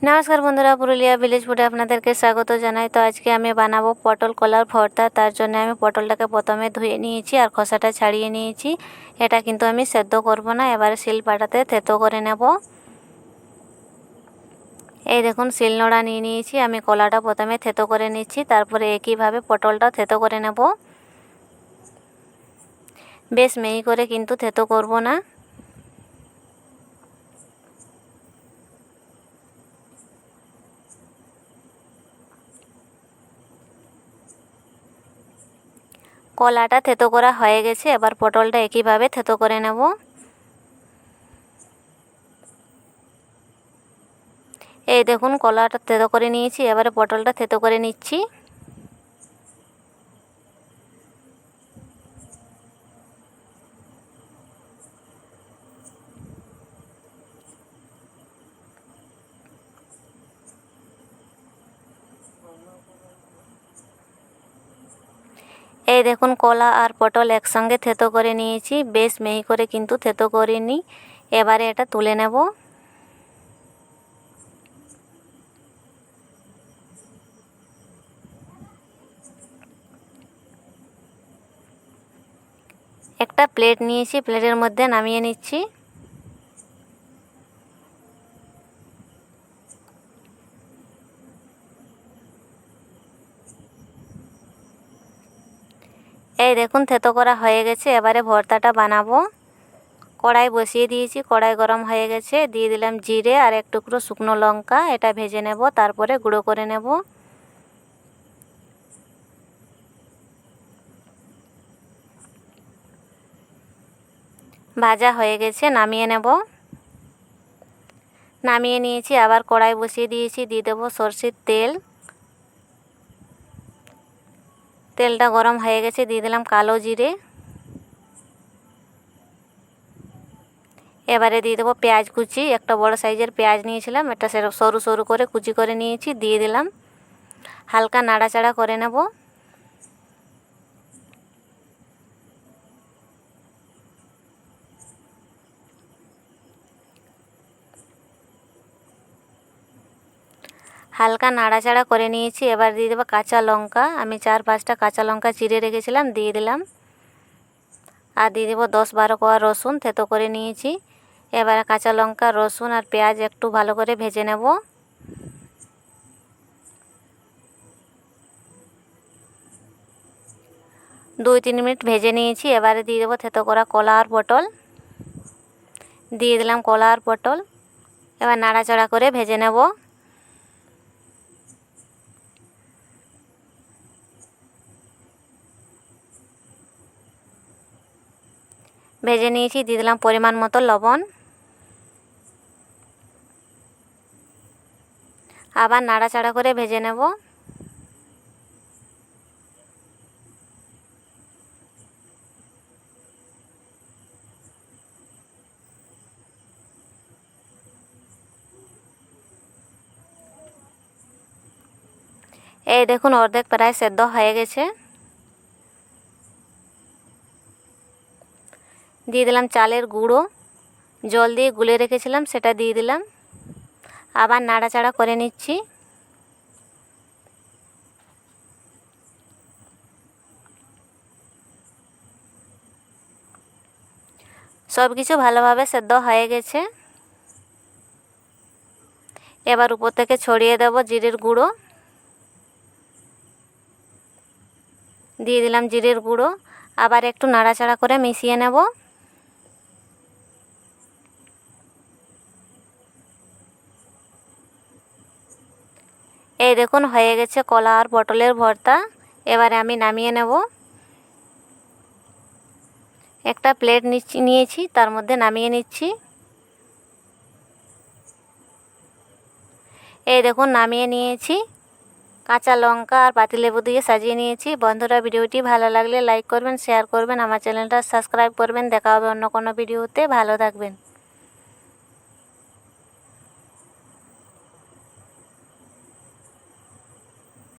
नमस्कार बंधुरा पुरुलिया ভিলেজ ফুডে আপনাদেরকে স্বাগত জানাই। তো আজকে আমি বানাবো পটল কলার ভর্তা। তার জন্য আমি পটলটাকে প্রথমে ধুয়ে নিয়েছি আর খোসাটা ছাড়িয়ে নিয়েছি। এটা কিন্তু আমি সেদ্ধ করব না, এবারে শিলপাটাতে থেতো করে নেব। এই দেখুন শিলনোড়া নিয়ে নিয়েছি, আমি কলাটা প্রথমে থেতো করে নিচ্ছি, তারপরে একইভাবে পটলটা থেতো করে নেব। বেশ মিহি করে কিন্তু থেতো করব না। কলাটা থেতো করা হয়ে গেছে, এবার পটলটা একইভাবে থেতো করে নেব। এই দেখুন কলাটা থেতো করে নিয়েছি, এবারে পটলটা থেতো করে নিচ্ছি। এই দেখুন কলা আর পটল একসঙ্গে থেতো করে নিয়েছি, বেশ মিহি করে কিন্তু থেতো করিনি। এবারে এটা তুলে নেব। একটা প্লেট নিয়েছি, প্লেটের মধ্যে নামিয়ে নিচ্ছি। এই দেখুন থেতো করা হয়ে গেছে, এবারে ভর্তাটা বানাবো। কড়াই বসিয়ে দিয়েছি, কড়াই গরম হয়ে গেছে, দিয়ে দিলাম জিরে আর এক টুকরো শুকনো লঙ্কা। এটা ভেজে নেব, তারপরে গুঁড়ো করে নেব। ভাজা হয়ে গেছে, নামিয়ে নেব। নামিয়ে নিয়েছি, আবার কড়াই বসিয়ে দিয়েছি, দিয়ে দেবো সরষের তেল। তেলটা গরম হয়ে গেছে, দিয়ে দিলাম কালো জিরে। এবারে দিয়ে দেবো পেঁয়াজ কুচি, একটা বড় সাইজের পেঁয়াজ নিয়েছিলাম, এটা সরু সরু করে কুচি করে নিয়েছি, দিয়ে দিলাম। হালকা নাড়াচাড়া করে নেব। হালকা নাড়াচাড়া করে নিয়েছি, এবার দিয়ে দেবো কাঁচা লঙ্কা। আমি 4-5টা কাঁচা লঙ্কা চিড়ে রেখেছিলাম, দিয়ে দিলাম। আর দিয়ে দেবো 10-12 কোয়া রসুন থেতো করে নিয়েছি। এবারে কাঁচা লঙ্কা, রসুন আর পেঁয়াজ একটু ভালো করে ভেজে নেব। 2-3 মিনিট ভেজে নিয়েছি, এবারে দিয়ে দেবো থেতো করা কলা আর পটল। দিয়ে দিলাম কলা আর পটল, এবার নাড়াচাড়া করে ভেজে নেব। ভেজে নিয়েছি, দিয়ে দিলাম পরিমাণ মতো লবণ। আবার নাড়াচাড়া করে ভেজে নেব। এই দেখুন অর্ধেক প্রায় সেদ্ধ হয়ে গেছে। দিয়ে দিলাম চালের গুঁড়ো, জল দিয়ে গুলে রেখেছিলাম, সেটা দিয়ে দিলাম। আবার নাড়াচাড়া করে নিচ্ছি। সব কিছু ভালোভাবে সেদ্ধ হয়ে গেছে। এবার উপর থেকে ছড়িয়ে দেব জিরের গুঁড়ো। দিয়ে দিলাম জিরের গুঁড়ো, আবার একটু নাড়াচাড়া করে মিশিয়ে নেব। এই দেখুন হয়ে গেছে কলা আর পটলের ভর্তা। এবারে আমি নামিয়ে নেব। একটা প্লেট নিয়েছি, তার মধ্যে নামিয়ে নিচ্ছি। এই দেখুন নামিয়ে নিয়েছি। কাঁচা লঙ্কা আর পাতিলেবু দিয়ে সাজিয়ে নিয়েছি। বন্ধুরা ভিডিওটি ভালো লাগলে লাইক করবেন, শেয়ার করবেন, আমার চ্যানেলটা সাবস্ক্রাইব করবেন। দেখা হবে অন্য কোনো ভিডিওতে। ভালো থাকবেন।